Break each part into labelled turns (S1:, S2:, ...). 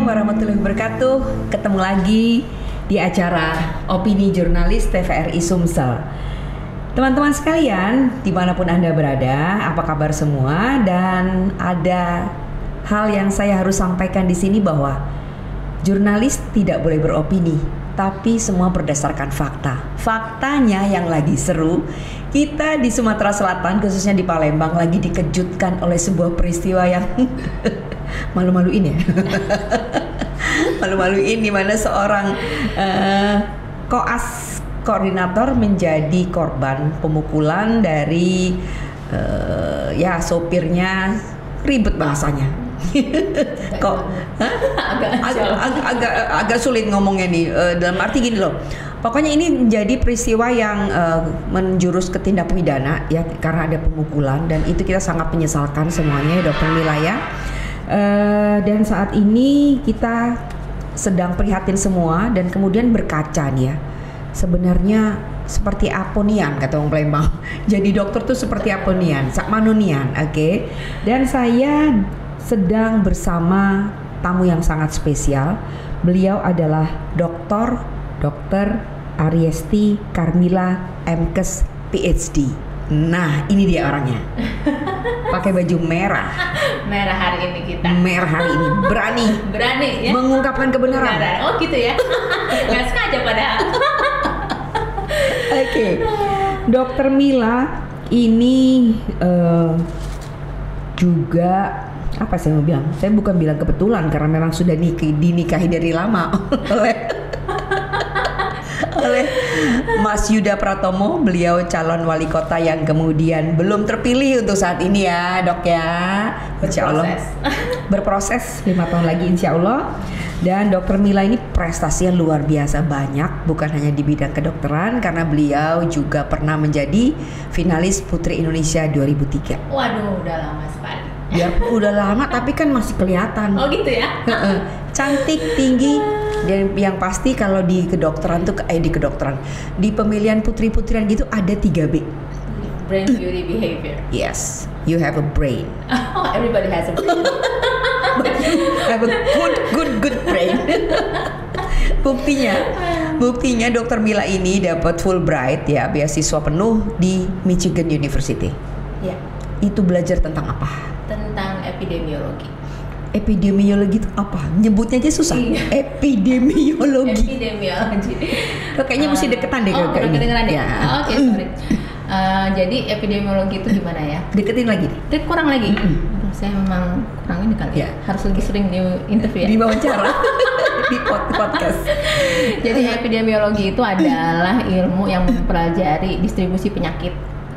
S1: warahmatullahi wabarakatuh. Ketemu lagi di acara Opini Jurnalis TVRI Sumsel. Teman-teman sekalian, dimanapun Anda berada, apa kabar semua? Dan ada hal yang saya harus sampaikan di sini bahwa jurnalis tidak boleh beropini, tapi semua berdasarkan fakta. Faktanya yang lagi seru, kita di Sumatera Selatan, khususnya di Palembang, lagi dikejutkan oleh sebuah peristiwa yang malu-maluin ya. Malu-maluin, di mana seorang koas koordinator menjadi korban pemukulan dari sopirnya. Ribet bahasanya. Kok agak sulit ngomongnya nih, dalam arti gini loh. Pokoknya ini menjadi peristiwa yang menjurus ke tindak pidana ya, karena ada pemukulan, dan itu kita sangat menyesalkan semuanya ya, Dokter Mila ya. Dan saat ini kita sedang prihatin semua, dan kemudian berkaca nih ya, sebenarnya seperti apa nian, kata orang Palembang. Jadi dokter tuh seperti apa nian, sak manunian, oke? Dan saya sedang bersama tamu yang sangat spesial. Beliau adalah Dr. Ariesti Carmila MKes PhD. Nah, ini dia orangnya. Pakai baju merah.
S2: Merah hari ini kita.
S1: Merah hari ini, berani
S2: ya.
S1: mengungkapkan kebenaran.
S2: Oh gitu ya. Nggak sengaja padahal.
S1: Oke. Dokter Mila ini juga apa saya mau bilang? Saya bukan bilang kebetulan, karena memang sudah dinikahi dari lama oleh Mas Yuda Pratomo. Beliau calon wali kota yang kemudian belum terpilih untuk saat ini ya, Dok ya. Insya Allah berproses 5 tahun lagi insya Allah. Dan Dokter Mila ini prestasinya luar biasa banyak, bukan hanya di bidang kedokteran, karena beliau juga pernah menjadi finalis Putri Indonesia 2003.
S2: Waduh, udah lama sekali.
S1: Ya udah lama, tapi kan masih kelihatan.
S2: Oh gitu ya.
S1: Cantik, tinggi, dan yang pasti kalau di kedokteran tuh di pemilihan putri-putrian gitu ada 3B.
S2: Brain, beauty, behavior.
S1: Yes, you have a brain.
S2: Oh, everybody has a brain.
S1: Have a good brain. Buktinya Dokter Mila ini dapat Fulbright ya, beasiswa penuh di Michigan University.
S2: Ya.
S1: Itu belajar tentang apa?
S2: Tentang epidemiologi.
S1: Epidemiologi itu apa? Nyebutnya aja susah.
S2: Iya.
S1: Epidemiologi. Kayaknya mesti deketan deh
S2: kayak ini. Kedengeran deh.
S1: Ya.
S2: Oke, sorry. Jadi epidemiologi itu gimana ya?
S1: Deketin lagi.
S2: Kurang lagi. Saya memang kurang ini kali ya. Harus lebih sering di interview ya.
S1: Di wawancara. Di podcast.
S2: Jadi epidemiologi itu adalah ilmu yang mempelajari distribusi penyakit.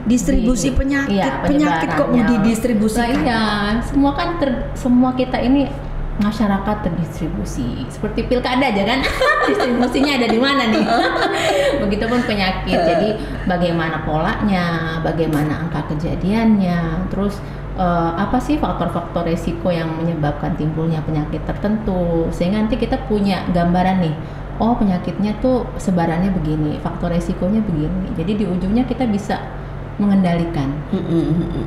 S1: Penyakit kok mau didistribusikan?
S2: Iya, semua kita ini masyarakat terdistribusi seperti pilkada aja kan. Distribusinya ada di mana nih? Begitupun penyakit. Jadi bagaimana polanya, bagaimana angka kejadiannya, terus apa sih faktor-faktor resiko yang menyebabkan timbulnya penyakit tertentu, sehingga nanti kita punya gambaran nih. Oh, penyakitnya tuh sebarannya begini, faktor resikonya begini. Jadi di ujungnya kita bisa mengendalikan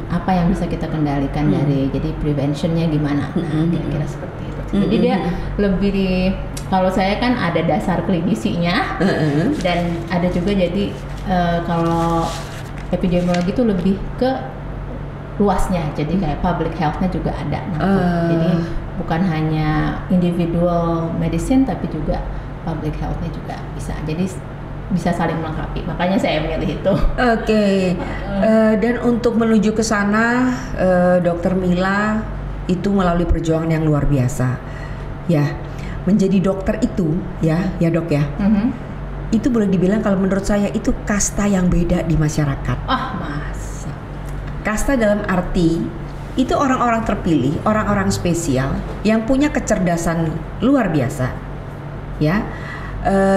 S2: apa yang bisa kita kendalikan dari, jadi preventionnya gimana, kira-kira seperti itu. Jadi dia lebih, kalau saya kan ada dasar klinisinya dan ada juga jadi kalau epidemiologi itu lebih ke luasnya, jadi kayak public health-nya juga ada. Jadi bukan hanya individual medicine tapi juga public health-nya juga bisa. Jadi bisa saling melengkapi, makanya saya milih itu. Oke.
S1: Dan untuk menuju ke sana, Dokter Mila itu melalui perjuangan yang luar biasa. Ya, menjadi dokter itu, ya Dok ya. Itu boleh dibilang kalau menurut saya itu kasta yang beda di masyarakat.
S2: Masa?
S1: Kasta dalam arti itu orang-orang terpilih, orang-orang spesial yang punya kecerdasan luar biasa, ya.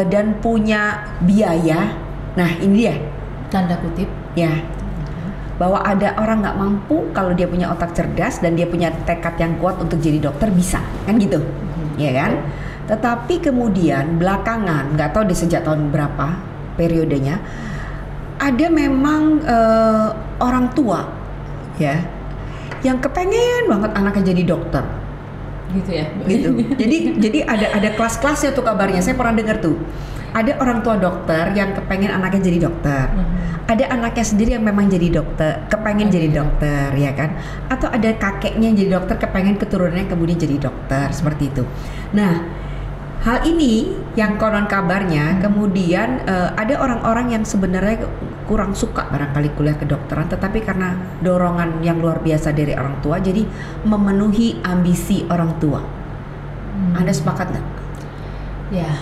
S1: Dan punya biaya. Nah ini dia
S2: tanda kutip
S1: ya, bahwa ada orang nggak mampu, kalau dia punya otak cerdas dan dia punya tekad yang kuat untuk jadi dokter bisa, kan gitu, ya kan? Tetapi kemudian belakangan, nggak tahu di sejak tahun berapa periodenya, ada memang orang tua ya yang kepengen banget anaknya jadi dokter.
S2: gitu ya.
S1: Gitu. Jadi ada kelas-kelasnya tuh kabarnya. Saya pernah dengar tuh. Ada orang tua dokter yang kepengen anaknya jadi dokter. Ada anaknya sendiri yang memang jadi dokter, kepengen jadi dokter, ya kan? Atau ada kakeknya yang jadi dokter, kepengen keturunannya kemudian jadi dokter, seperti itu. Nah, hal ini yang konon kabarnya kemudian ada orang-orang yang sebenarnya kurang suka barangkali kuliah kedokteran, tetapi karena dorongan yang luar biasa dari orang tua, jadi memenuhi ambisi orang tua. Anda sepakat nggak?
S2: Ya,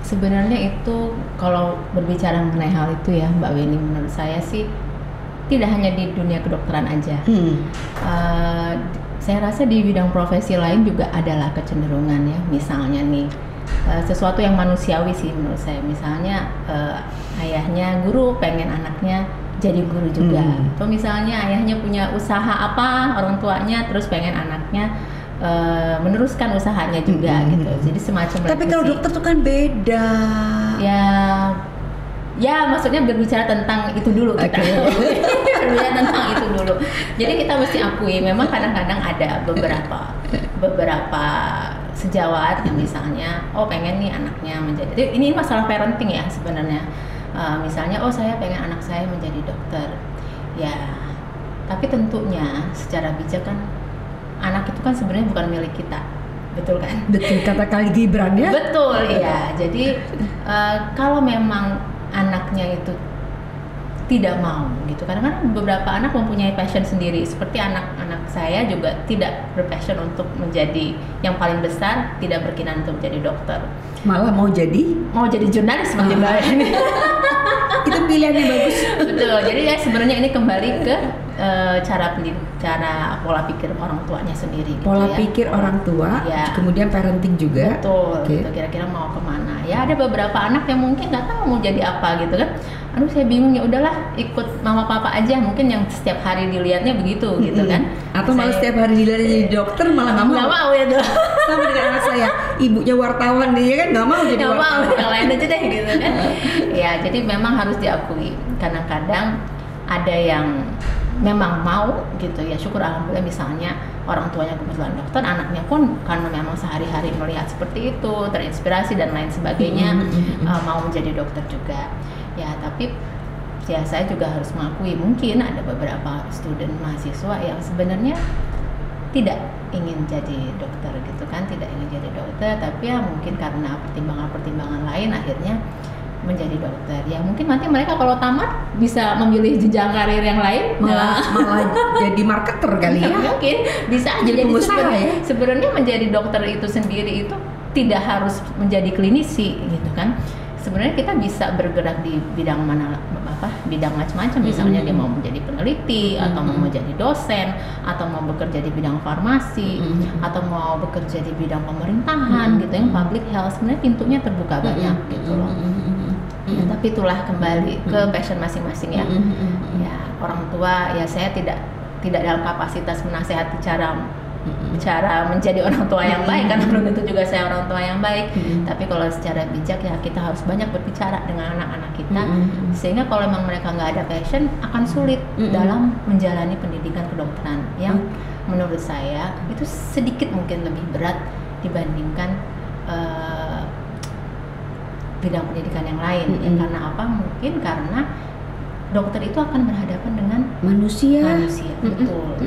S2: sebenarnya itu kalau berbicara mengenai hal itu ya Mbak Weni, menurut saya sih tidak hanya di dunia kedokteran aja. Saya rasa di bidang profesi lain juga adalah kecenderungan ya. Misalnya nih sesuatu yang manusiawi sih menurut saya. Misalnya ayahnya guru pengen anaknya jadi guru juga. Atau misalnya ayahnya punya usaha apa, orang tuanya terus pengen anaknya meneruskan usahanya juga gitu. Jadi semacam.
S1: Tapi kalau dokter tuh kan beda.
S2: Ya maksudnya berbicara tentang itu dulu kita. Berbicara tentang itu dulu. Jadi kita mesti akui memang kadang-kadang ada beberapa sejawat yang misalnya pengen nih anaknya menjadi, ini masalah parenting ya sebenarnya. Misalnya saya pengen anak saya menjadi dokter. Ya, tapi tentunya secara bijak kan anak itu kan sebenarnya bukan milik kita. Betul kan?
S1: Betul, kata Kali Gibran ya.
S2: Betul, iya. Jadi kalau memang anaknya itu tidak mau gitu, karena kan beberapa anak mempunyai passion sendiri, seperti anak-anak saya juga tidak berpassion untuk menjadi yang paling besar, tidak berkenan untuk menjadi dokter,
S1: malah mau jadi
S2: jurnalis seperti Mbak ini.
S1: Itu pilihan yang bagus.
S2: Betul, jadi ya sebenarnya ini kembali ke cara pola pikir orang tuanya sendiri gitu,
S1: pola pikir orang tua ya. Kemudian parenting juga.
S2: Betul, gitu, kira-kira mau kemana ya. Ada beberapa anak yang mungkin nggak tahu mau jadi apa gitu kan. Aduh saya bingung, ya udahlah ikut mama papa aja, mungkin yang setiap hari dilihatnya begitu gitu kan.
S1: Atau malah setiap hari dilihat jadi dokter malah nggak mau
S2: ya tuh.
S1: Sama dengan anak saya, ibunya wartawan, dia kan nggak mau jadi wartawan.
S2: Yang lain aja deh gitu kan. Ya jadi memang harus diakui, kadang-kadang ada yang memang mau gitu ya, syukur alhamdulillah. Misalnya orang tuanya kebetulan dokter, anaknya pun karena memang sehari-hari melihat seperti itu, terinspirasi dan lain sebagainya, mau menjadi dokter juga ya. Tapi ya saya juga harus mengakui mungkin ada beberapa student mahasiswa yang sebenarnya tidak ingin jadi dokter gitu kan, tidak ingin jadi dokter, tapi ya mungkin karena pertimbangan-pertimbangan lain akhirnya menjadi dokter. Ya mungkin nanti mereka kalau tamat bisa memilih jenjang karir yang lain,
S1: malah jadi marketer kali ya.
S2: Mungkin bisa jadi
S1: pengusaha ya.
S2: Sebenarnya menjadi dokter itu sendiri itu tidak harus menjadi klinisi gitu kan. Sebenarnya kita bisa bergerak di bidang bidang macam-macam. Misalnya dia mau menjadi peneliti, atau mau menjadi dosen, atau mau bekerja di bidang farmasi, atau mau bekerja di bidang pemerintahan gitu, yang public health. Sebenarnya pintunya terbuka banyak gitu loh. Ya, tapi itulah kembali ke passion masing-masing ya. Ya orang tua ya, saya tidak dalam kapasitas menasehati cara menjadi orang tua yang baik, karena belum tentu juga saya orang tua yang baik. Tapi kalau secara bijak ya kita harus banyak berbicara dengan anak-anak kita, sehingga kalau memang mereka nggak ada passion akan sulit dalam menjalani pendidikan kedokteran yang menurut saya itu sedikit mungkin lebih berat dibandingkan bidang pendidikan yang lain. Ya, karena apa? Mungkin karena dokter itu akan berhadapan dengan manusia. Betul.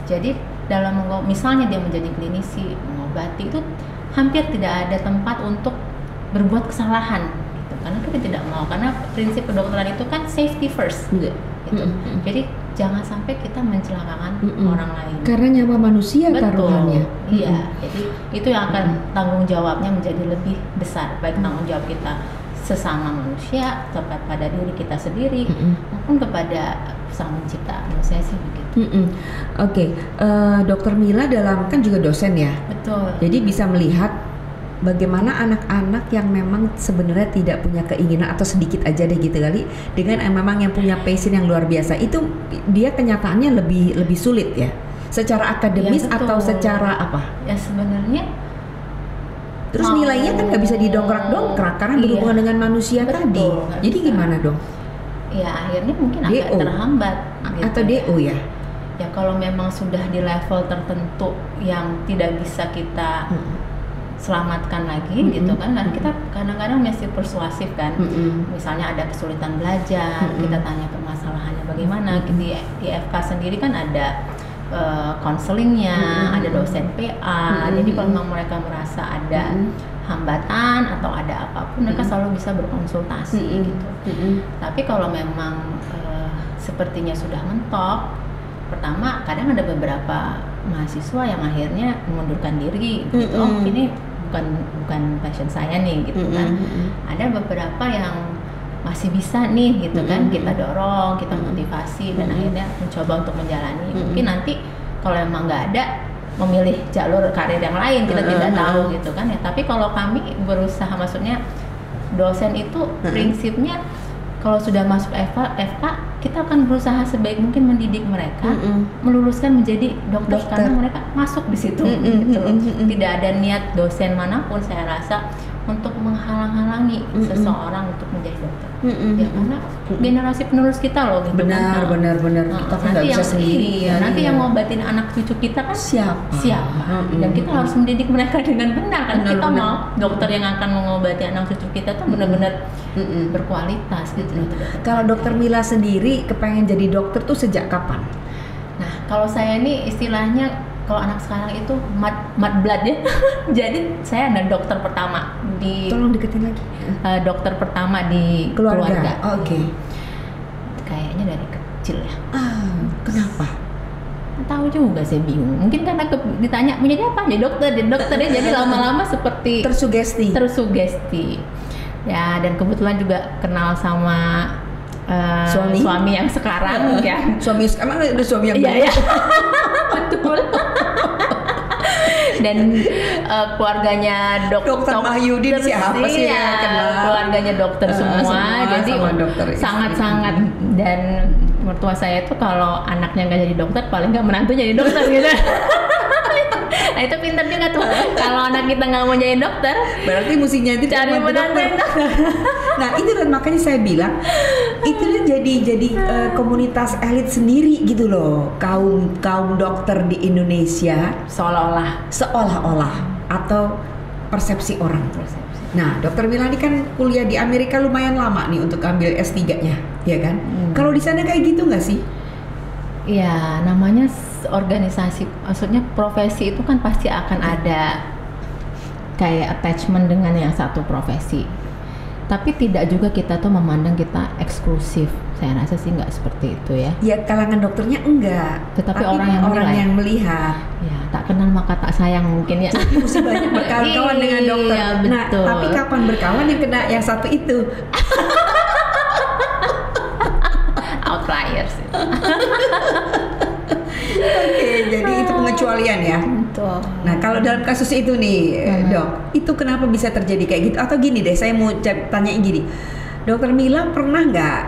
S2: Jadi dalam misalnya dia menjadi klinisi, mengobati, itu hampir tidak ada tempat untuk berbuat kesalahan gitu. Karena kita tidak mau, karena prinsip kedokteran itu kan safety first gitu. Jadi jangan sampai kita mencelakakan orang lain.
S1: Karena nyawa manusia taruhannya.
S2: Iya. Jadi itu yang akan tanggung jawabnya menjadi lebih besar, baik tanggung jawab kita sesama manusia, tepat pada diri kita sendiri, maupun kepada Sang Pencipta. Menurut saya sih begitu.
S1: Oke. Dokter Mila kan juga dosen ya.
S2: Betul.
S1: Jadi bisa melihat bagaimana anak-anak yang memang sebenarnya tidak punya keinginan, atau sedikit aja deh gitu kali, dengan memang yang punya passion yang luar biasa, itu dia kenyataannya lebih sulit ya, secara akademis ya, atau secara apa?
S2: Ya sebenarnya.
S1: Terus nilainya kan nggak bisa didongkrak-dongkrak karena berhubungan dengan manusia tadi. Jadi gimana dong?
S2: Ya akhirnya mungkin agak terhambat.
S1: Gitu. Atau DO ya?
S2: Ya kalau memang sudah di level tertentu yang tidak bisa kita selamatkan lagi gitu kan, karena kita kadang-kadang masih persuasif kan. Misalnya ada kesulitan belajar, kita tanya permasalahannya bagaimana. Di FK sendiri kan ada konselingnya, ada dosen PA. Jadi kalau memang mereka merasa ada hambatan atau ada apapun, mereka selalu bisa berkonsultasi gitu. Tapi kalau memang sepertinya sudah mentok, pertama kadang ada beberapa mahasiswa yang akhirnya mengundurkan diri gitu. Oh ini bukan passion saya nih gitu kan. Ada beberapa yang masih bisa nih gitu kan, kita dorong, kita motivasi dan akhirnya mencoba untuk menjalani. Mungkin nanti kalau emang nggak ada, memilih jalur karir yang lain, kita tidak tahu gitu kan ya. Tapi kalau kami berusaha, maksudnya dosen itu prinsipnya kalau sudah masuk FK, kita akan berusaha sebaik mungkin mendidik mereka meluluskan menjadi dokter. Karena mereka masuk di situ gitu loh. Tidak ada niat dosen manapun saya rasa untuk menghalang-halangi seseorang untuk menjadi dokter. Ya karena generasi penerus kita loh gitu.
S1: Benar. Kita kan nggak bisa sendiri.
S2: Nanti yang ngobatin anak cucu kita kan siapa? Dan kita harus mendidik mereka dengan benar kan. Kita mau dokter yang akan mengobati anak cucu kita tuh benar-benar berkualitas gitu loh.
S1: Kalau dokter Mila sendiri kepengen jadi dokter tuh sejak kapan?
S2: Nah kalau saya ini istilahnya, kalau anak sekarang itu mad blood ya. Jadi saya ada dokter pertama di.
S1: Tolong deketin lagi.
S2: Dokter pertama di keluarga.
S1: Oke.
S2: Kayaknya dari kecil ya.
S1: Kenapa?
S2: Tahu juga, saya bingung. Mungkin karena ditanya mau jadi apa? Jadi dokter ya. Jadi lama-lama seperti tersugesti. Ya dan kebetulan juga kenal sama suami yang sekarang ya.
S1: Suami sekarang ada suami yang
S2: iya. Betul. Dan keluarganya dokter
S1: Mahyudin siapa sih yang kenal?
S2: Keluarganya dokter semua. Jadi sangat-sangat, dan mertua saya itu kalau anaknya nggak jadi dokter, paling nggak menantu jadi dokter gitu. Nah itu pintar juga tuh. Kalau anak kita nggak mau jadi dokter,
S1: berarti musinya itu
S2: cari menantu.
S1: Nah itu kan makanya saya bilang itu jadi komunitas elit sendiri gitu loh, kaum dokter di Indonesia seolah-olah atau persepsi orang. Nah dokter Mila ini kan kuliah di Amerika lumayan lama nih untuk ambil S3-nya, ya kan? Kalau di sana kayak gitu nggak sih?
S2: Ya namanya organisasi, maksudnya profesi itu kan pasti akan ada kayak attachment dengan yang satu profesi. Tapi tidak juga kita tuh memandang kita eksklusif. Saya rasa sih nggak seperti itu ya.
S1: Ya kalangan dokternya enggak.
S2: Tetapi orang yang melihat.
S1: Ya
S2: tak kenal maka tak sayang mungkin ya.
S1: Jadi mesti banyak berkawan dengan dokter.
S2: Iya, betul.
S1: Nah tapi kapan berkawan yang kena yang satu itu?
S2: Outliers.
S1: Oke, jadi itu pengecualian ya.
S2: Betul.
S1: Nah, kalau dalam kasus itu nih, Dok, itu kenapa bisa terjadi kayak gitu? Atau gini deh, saya mau tanya gini, Dokter Mila pernah nggak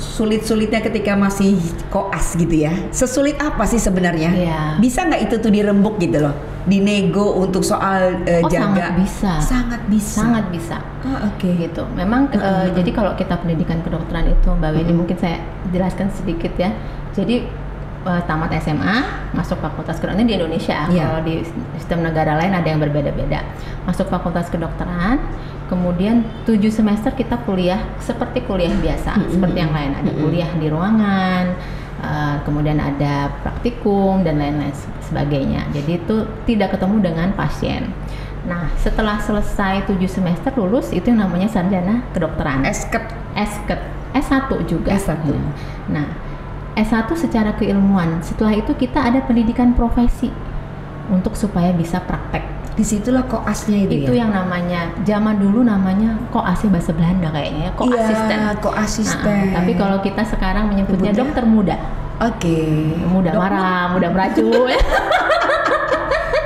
S1: sulit-sulitnya ketika masih koas gitu ya? Sesulit apa sih sebenarnya?
S2: Yeah.
S1: Bisa nggak itu tuh dirembuk gitu loh, dinego untuk soal jaga?
S2: Sangat bisa.
S1: Oke.
S2: Gitu. Memang jadi kalau kita pendidikan kedokteran itu, Mbak Weni, mungkin saya jelaskan sedikit ya. Jadi tamat SMA, masuk fakultas kedokteran di Indonesia. Kalau di sistem negara lain ada yang berbeda-beda. Masuk fakultas kedokteran, kemudian 7 semester kita kuliah seperti kuliah biasa, seperti yang lain. Ada kuliah di ruangan, kemudian ada praktikum dan lain-lain sebagainya. Jadi itu tidak ketemu dengan pasien. Nah, setelah selesai 7 semester lulus, itu yang namanya sarjana kedokteran.
S1: Esket.
S2: S1 juga.
S1: S1.
S2: Nah, S1 secara keilmuan. Setelah itu kita ada pendidikan profesi untuk supaya bisa praktek.
S1: Disitulah koasnya itu
S2: ya? Yang namanya, zaman dulu namanya koasnya bahasa Belanda kayaknya ya, koasisten.
S1: Iya, koasisten.
S2: Tapi kalau kita sekarang menyebutnya dokter muda.
S1: Oke.
S2: Muda marah, muda meracu.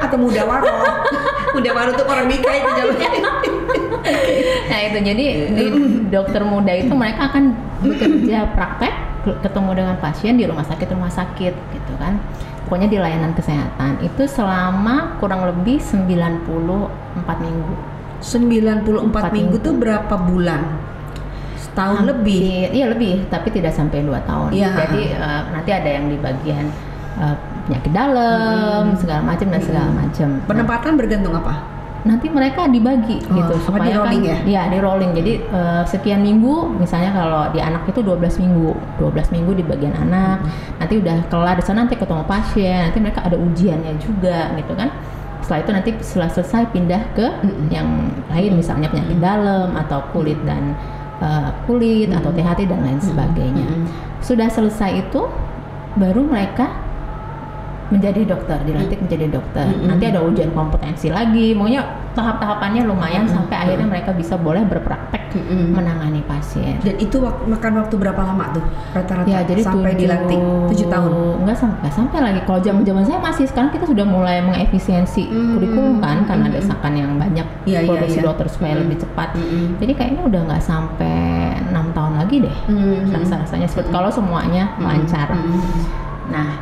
S1: Atau muda waro. Muda waro tuh orang nikah itu jalannya.
S2: Nah itu, jadi di dokter muda itu mereka akan bekerja praktek, ketemu dengan pasien di rumah sakit gitu kan. Pokoknya di layanan kesehatan itu selama kurang lebih 94 minggu.
S1: 94 minggu tuh berapa bulan? Tahun lebih.
S2: Iya lebih, tapi tidak sampai 2 tahun.
S1: Ya.
S2: Jadi nanti ada yang di bagian penyakit dalam, segala macam dan segala macam.
S1: Penempatan bergantung apa?
S2: Nanti mereka dibagi gitu supaya
S1: di rolling
S2: kan, ya di rolling. Jadi sekian minggu, misalnya kalau di anak itu 12 minggu di bagian anak. Nanti udah kelar di sana nanti ketemu pasien, nanti mereka ada ujiannya juga gitu kan. Setelah itu nanti setelah selesai pindah ke yang lain, misalnya penyakit dalam atau kulit dan kulit atau THT dan lain sebagainya. Sudah selesai itu baru mereka menjadi dokter, dilantik menjadi dokter. Nanti ada ujian kompetensi lagi, maunya tahap-tahapannya lumayan sampai akhirnya mereka bisa boleh berpraktek menangani pasien.
S1: Dan itu makan waktu berapa lama tuh rata-rata?
S2: Ya, jadi
S1: sampai dilantik 7 tahun?
S2: Enggak sampai lagi. Kalau zaman saya masih, sekarang kita sudah mulai mengefisiensi kurikulum kan, karena desakan yang banyak produksi dokter supaya lebih cepat. Jadi kayaknya udah nggak sampai 6 tahun lagi deh, rasa-rasanya seperti kalau semuanya lancar. Nah,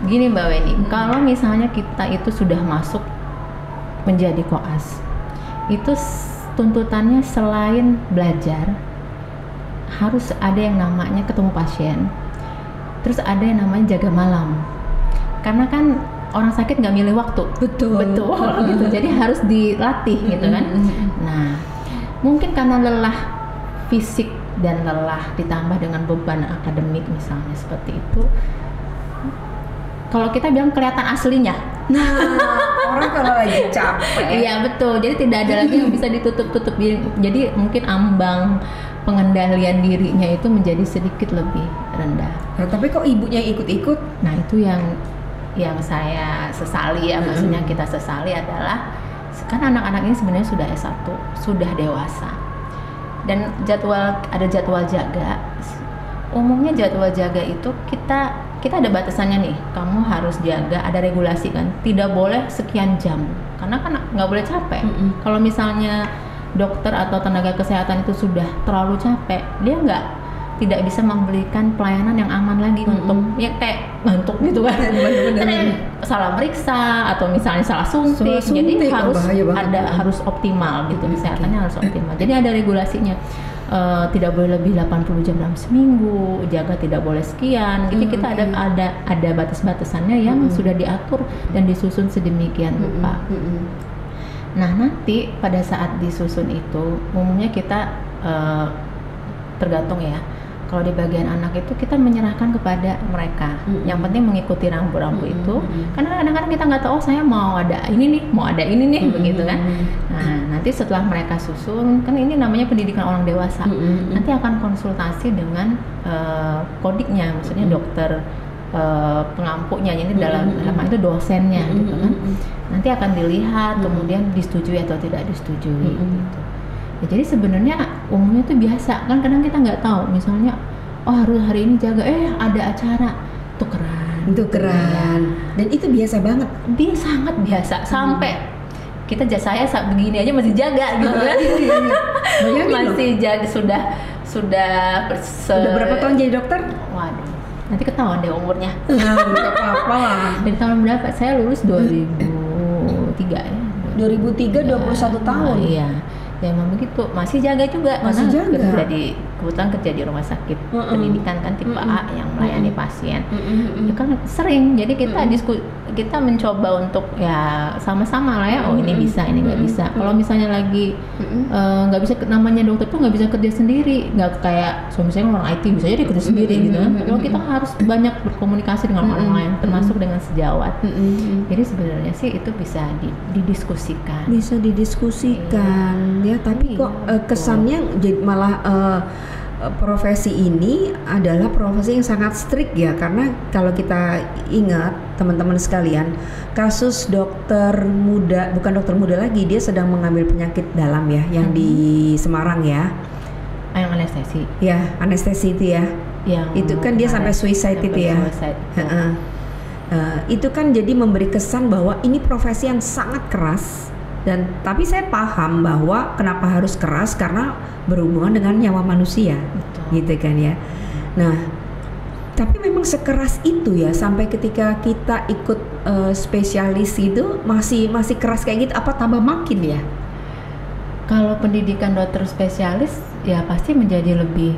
S2: gini Mbak Weni, kalau misalnya kita itu sudah masuk menjadi koas, itu tuntutannya selain belajar, harus ada yang namanya ketemu pasien, terus ada yang namanya jaga malam. Karena kan orang sakit nggak milih waktu. Betul gitu. Jadi harus dilatih gitu kan. Nah, mungkin karena lelah fisik dan lelah ditambah dengan beban akademik misalnya seperti itu, kalau kita bilang kelihatan aslinya.
S1: Nah, orang kalau lagi capek.
S2: Iya betul. Jadi tidak ada lagi yang bisa ditutup-tutup. Jadi mungkin ambang pengendalian dirinya itu menjadi sedikit lebih rendah.
S1: Nah, tapi kok ibunya ikut-ikut?
S2: Nah, itu yang saya sesali ya. Maksudnya kita sesali adalah kan anak-anak ini sebenarnya sudah S1, sudah dewasa. Dan ada jadwal jaga. Umumnya jadwal jaga itu kita ada batasannya nih, kamu harus jaga, ada regulasi kan, tidak boleh sekian jam, karena kan nggak boleh capek. Kalau misalnya dokter atau tenaga kesehatan itu sudah terlalu capek, dia tidak bisa memberikan pelayanan yang aman lagi untuk ya kayak ngantuk gitu kan, salah meriksa atau misalnya salah suntik, jadi harus optimal gitu, kesehatannya harus optimal. Jadi ada regulasinya. Tidak boleh lebih 80 jam dalam seminggu, jaga tidak boleh sekian. Jadi kita ada batas-batasannya yang sudah diatur dan disusun sedemikian rupa. Nah, nanti pada saat disusun itu umumnya kita tergantung ya. Kalau di bagian anak itu kita menyerahkan kepada mereka. Yang penting mengikuti rambu-rambu itu. Karena kadang-kadang kita nggak tahu, saya mau ada ini nih, begitu kan. Nah, nanti setelah mereka susun, kan ini namanya pendidikan orang dewasa. Nanti akan konsultasi dengan kodiknya, maksudnya dokter pengampunya, ini dalam hal itu dosennya, gitu kan. Nanti akan dilihat, kemudian disetujui atau tidak disetujui. Gitu. Ya, jadi sebenarnya umumnya itu biasa kan, kadang kita nggak tahu, misalnya harus hari ini jaga, ada acara, tukeran. Dan itu biasa banget. Dia sangat biasa sampai saya saat begini aja masih jaga gitu kan. Masih jaga sudah
S1: berapa tahun jadi dokter?
S2: Waduh, nanti ketahuan deh umurnya.
S1: Nggak apa-apa lah.
S2: Dari tahun berapa? Saya lulus 2003 ya.
S1: 2003 21 tahun.
S2: Iya. Ya memang begitu, masih jaga juga, karena kebetulan kerja di rumah sakit pendidikan kan tipe A yang melayani pasien. Ya kan sering, jadi kita mencoba untuk ya sama-sama lah ya, ini bisa, ini nggak bisa. Kalau misalnya lagi nggak bisa, namanya dokter tuh nggak bisa kerja sendiri, nggak kayak misalnya orang IT bisa aja dia kerja sendiri gitu kan. Kalau kita harus banyak berkomunikasi dengan orang lain, termasuk dengan sejawat. Jadi sebenarnya sih itu bisa didiskusikan.
S1: Bisa didiskusikan. Ya, tapi kok kesannya malah profesi ini adalah profesi yang sangat strict ya, karena kalau kita ingat teman-teman sekalian, kasus dokter muda, bukan dokter muda lagi, dia sedang mengambil penyakit dalam ya, yang di Semarang ya,
S2: yang anestesi. Ya,
S1: anestesi itu ya. Itu kan dia sampai suicide itu ya. Itu kan jadi memberi kesan bahwa ini profesi yang sangat keras. Dan tapi saya paham bahwa kenapa harus keras, karena berhubungan dengan nyawa manusia. Betul. Gitu kan ya. Nah, tapi memang sekeras itu ya, sampai ketika kita ikut spesialis itu masih keras kayak gitu, apa tambah makin ya?
S2: Kalau pendidikan dokter spesialis ya pasti menjadi lebih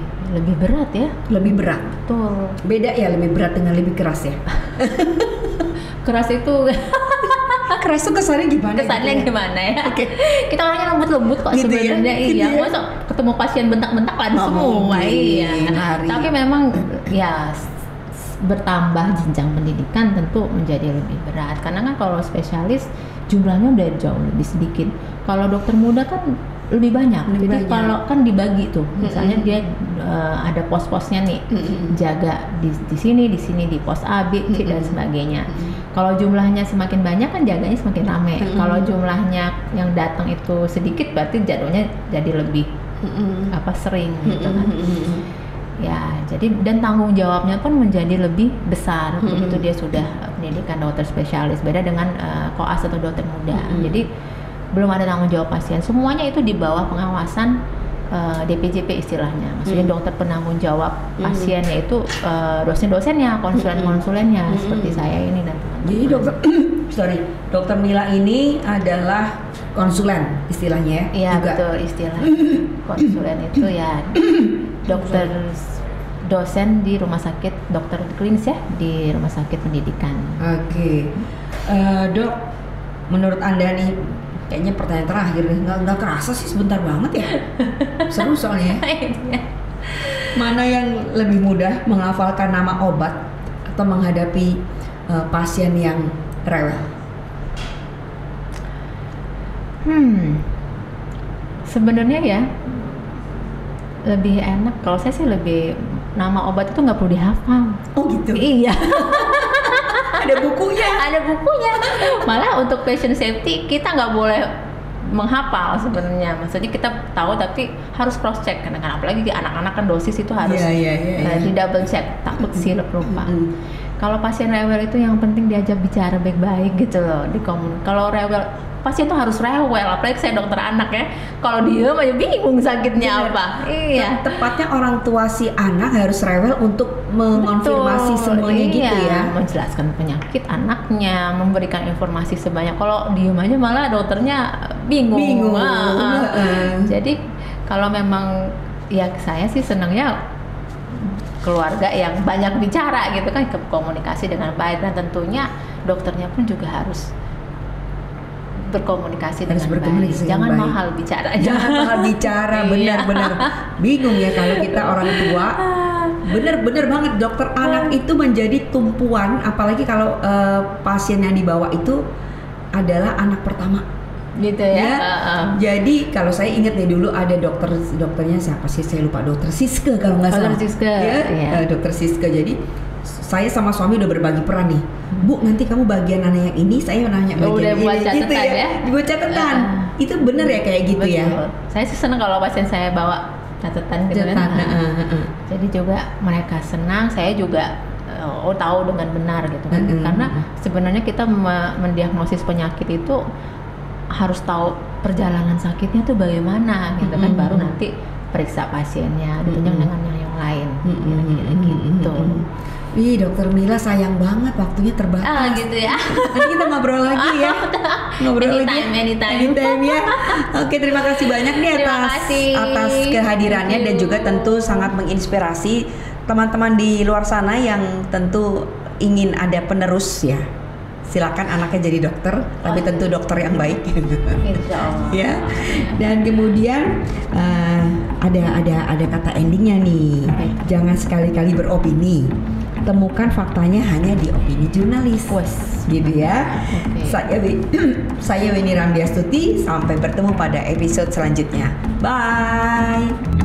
S2: berat ya.
S1: Lebih berat.
S2: Betul.
S1: Beda ya, lebih berat dengan lebih keras ya.
S2: Keras itu
S1: Keras tuh kesannya gimana?
S2: kesannya
S1: gitu ya?
S2: gimana ya?
S1: Oke.
S2: Kita orangnya lembut-lembut kok
S1: Gitu ya?
S2: sebenarnya.
S1: Gitu
S2: Iya,
S1: ya?
S2: masa ketemu pasien bentak-bentak lari
S1: Nggak
S2: semua.
S1: mungkin,
S2: Iya.
S1: lari.
S2: Tapi memang ya bertambah jenjang pendidikan tentu menjadi lebih berat. Karena kan kalau spesialis jumlahnya udah jauh lebih sedikit. Kalau dokter muda kan lebih banyak.
S1: Lebih
S2: Jadi
S1: banyak.
S2: kalau kan dibagi tuh, misalnya dia ada pos-posnya nih, jaga di sini di pos A, B, C dan sebagainya. Kalau jumlahnya semakin banyak kan jaganya semakin ramai. Kalau jumlahnya yang datang itu sedikit, berarti jadwalnya jadi lebih sering gitu kan. Ya, jadi dan tanggung jawabnya pun menjadi lebih besar begitu dia sudah pendidikan dokter spesialis. Beda dengan koas atau dokter muda. Jadi belum ada tanggung jawab pasien. Semuanya itu di bawah pengawasan DPJP istilahnya. Maksudnya dokter penanggung jawab pasien, yaitu dosen-dosennya, konsulen-konsulennya seperti saya ini dan teman-teman.
S1: Jadi dokter Mila ini adalah konsulen istilahnya ya?
S2: Iya
S1: juga.
S2: betul istilahnya. Konsulen itu ya dokter dosen di rumah sakit, dokter klinis ya di rumah sakit pendidikan.
S1: Oke. Dok, menurut Anda nih, kayaknya pertanyaan terakhir nih, nggak kerasa sih sebentar banget ya. Seru soalnya. Mana yang lebih mudah menghafalkan nama obat atau menghadapi pasien yang rewel?
S2: Sebenarnya ya lebih enak kalau saya sih lebih nama obat itu nggak perlu dihafal.
S1: Oh gitu.
S2: Iya.
S1: Ada bukunya.
S2: Ada bukunya. Malah untuk patient safety kita nggak boleh menghafal sebenarnya. Maksudnya kita tahu tapi harus cross check karena apalagi di anak-anak kan dosis itu harus di double check, takut silap lupa. Kalau pasien rewel itu yang penting diajak bicara baik-baik gitu loh di Kalau rewel pasien tuh harus rewel, apalagi saya dokter anak ya. Kalau diem aja bingung sakitnya apa. Iya.
S1: Tepatnya orang tua si anak harus rewel untuk mengonfirmasi semuanya gitu ya.
S2: Menjelaskan penyakit anaknya, memberikan informasi sebanyak. Kalau diem aja malah dokternya bingung. Jadi kalau memang ya saya sih senangnya keluarga yang banyak bicara gitu kan, komunikasi dengan baik, dan tentunya dokternya pun juga harus berkomunikasi dengan baik. Jangan mahal bicara.
S1: Jangan mahal bicara, benar-benar bingung ya kalau kita orang tua. Bener banget, dokter anak itu menjadi tumpuan, apalagi kalau pasien yang dibawa itu adalah anak pertama.
S2: Gitu ya.
S1: Jadi kalau saya ingat nih dulu ada dokternya siapa sih, saya lupa, dokter Siske kalau nggak salah.
S2: Dokter Siske.
S1: Dokter Siske. Jadi saya sama suami udah berbagi peran nih. Bu, nanti kamu bagian nanya yang ini, saya nanya bagian
S2: ini. Udah buat catatan
S1: gitu ya. Buat catatan. Itu bener ya kayak gitu. Betul. Ya.
S2: Saya sih senang kalau pasien saya bawa catatan gitu kan. Jadi juga mereka senang, saya juga tahu dengan benar gitu kan. Karena sebenarnya kita mendiagnosis penyakit itu harus tahu perjalanan sakitnya tuh bagaimana gitu kan, baru nanti periksa pasiennya ditunjang dengan yang lain gitu.
S1: Ih, dokter Mila sayang banget waktunya terbatas.
S2: Gitu ya.
S1: Nanti kita ngobrol lagi ya. Anytime ya. Oke, terima kasih banyak nih atas kehadirannya dan juga tentu sangat menginspirasi teman-teman di luar sana yang tentu ingin ada penerus ya. Silakan anaknya jadi dokter, tapi tentu dokter yang baik. Ya. Dan kemudian ada kata endingnya nih. Jangan sekali-kali beropini. Temukan faktanya hanya di opini jurnalis. Gitu ya. Saya Weni Ramdiastuti. Sampai bertemu pada episode selanjutnya. Bye.